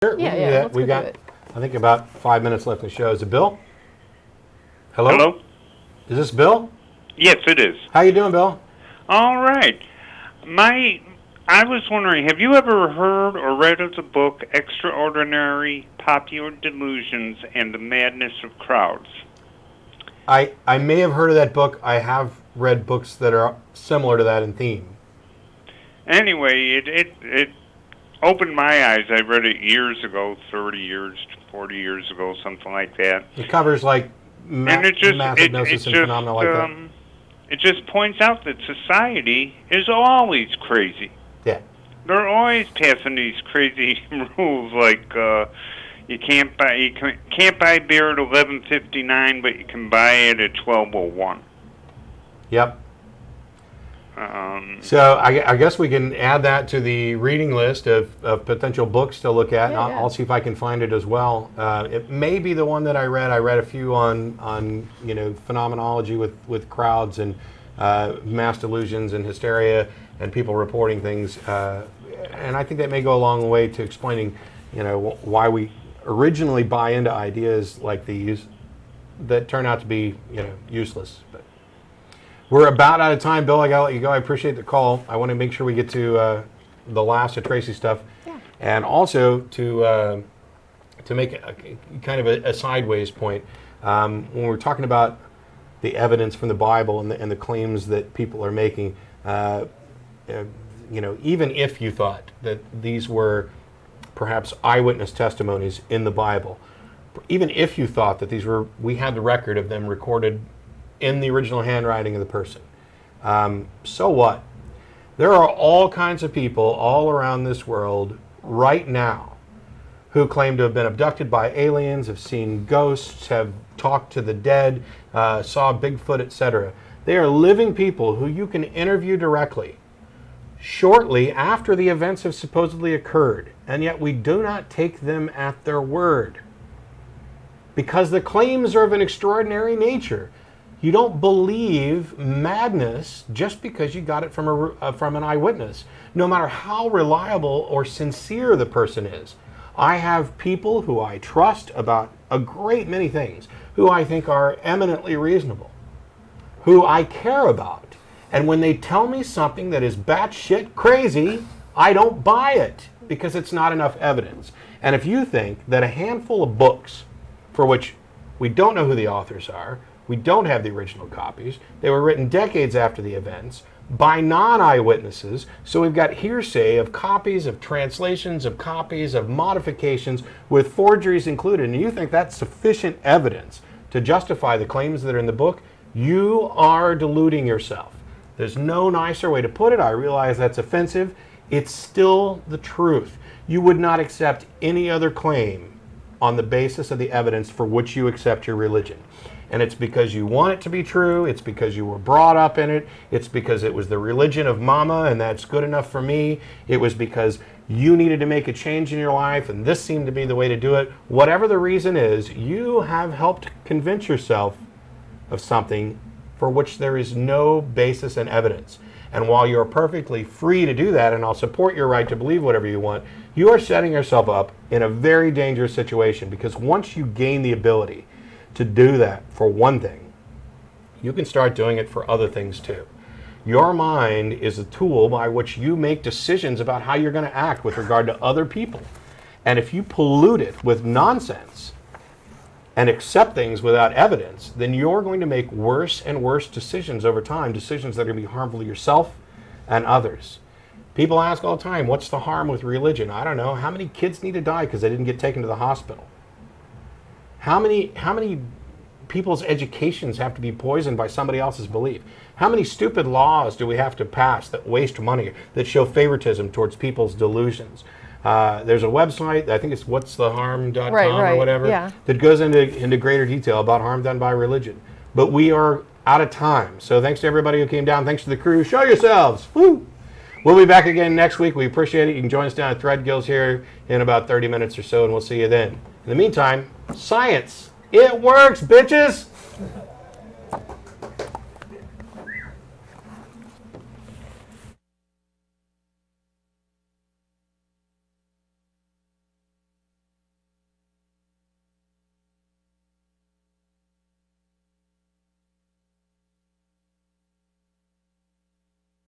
Sure, Yeah, we got, I think, about 5 minutes left in the show. Is it Bill? Hello? Hello? Is this Bill? Yes, it is. How you doing, Bill? All right. I was wondering, have you ever heard or read of the book Extraordinary Popular Delusions and the Madness of Crowds? I may have heard of that book. I have read books that are similar to that in theme. Anyway, it opened my eyes. I read it years ago, 30 years, 40 years ago, something like that. It covers like mass hypnosis and phenomena like that. It just points out that society is always crazy. Yeah. They're always passing these crazy rules like you can't buy beer at 11:59, but you can buy it at 12:01. Yep. So I guess we can add that to the reading list of potential books to look at. Yeah, I'll see if I can find it as well. It may be the one that I read. I read a few on phenomenology with crowds and mass delusions and hysteria and people reporting things. And I think that may go a long way to explaining, why we originally buy into ideas like these that turn out to be, useless. But we're about out of time, Bill. I gotta let you go. I appreciate the call. I want to make sure we get to the last of Tracie stuff, and also to make a kind of a sideways point when we're talking about the evidence from the Bible and the claims that people are making. Even if you thought that these were perhaps eyewitness testimonies in the Bible, even if you thought that we had the record of them recorded in the original handwriting of the person. So what? There are all kinds of people all around this world right now who claim to have been abducted by aliens, have seen ghosts, have talked to the dead, saw Bigfoot, etc. They are living people who you can interview directly shortly after the events have supposedly occurred, and yet we do not take them at their word because the claims are of an extraordinary nature. You don't believe madness just because you got it from an eyewitness, no matter how reliable or sincere the person is. I have people who I trust about a great many things, who I think are eminently reasonable, who I care about. And when they tell me something that is batshit crazy, I don't buy it because it's not enough evidence. And if you think that a handful of books for which we don't know who the authors are, we don't have the original copies, they were written decades after the events by non-eyewitnesses, so we've got hearsay of copies, of translations, of copies, of modifications with forgeries included, and you think that's sufficient evidence to justify the claims that are in the book, you are deluding yourself. There's no nicer way to put it. I realize that's offensive. It's still the truth. You would not accept any other claim on the basis of the evidence for which you accept your religion. And it's because you want it to be true. It's because you were brought up in it. It's because it was the religion of mama and that's good enough for me. It was because you needed to make a change in your life and this seemed to be the way to do it. Whatever the reason is, you have helped convince yourself of something for which there is no basis and evidence. And while you're perfectly free to do that, and I'll support your right to believe whatever you want, you are setting yourself up in a very dangerous situation, because once you gain the ability to do that for one thing, you can start doing it for other things too. Your mind is a tool by which you make decisions about how you're going to act with regard to other people. And if you pollute it with nonsense and accept things without evidence, then you're going to make worse and worse decisions over time, decisions that are going to be harmful to yourself and others. People ask all the time, what's the harm with religion? I don't know. How many kids need to die because they didn't get taken to the hospital? How many people's educations have to be poisoned by somebody else's belief? How many stupid laws do we have to pass that waste money, that show favoritism towards people's delusions? There's a website, I think it's what'stheharm.com or whatever, that goes into greater detail about harm done by religion. But we are out of time. So thanks to everybody who came down. Thanks to the crew. Show yourselves. Woo! We'll be back again next week. We appreciate it. You can join us down at Threadgills here in about 30 minutes or so, and we'll see you then. In the meantime, science. It works, bitches!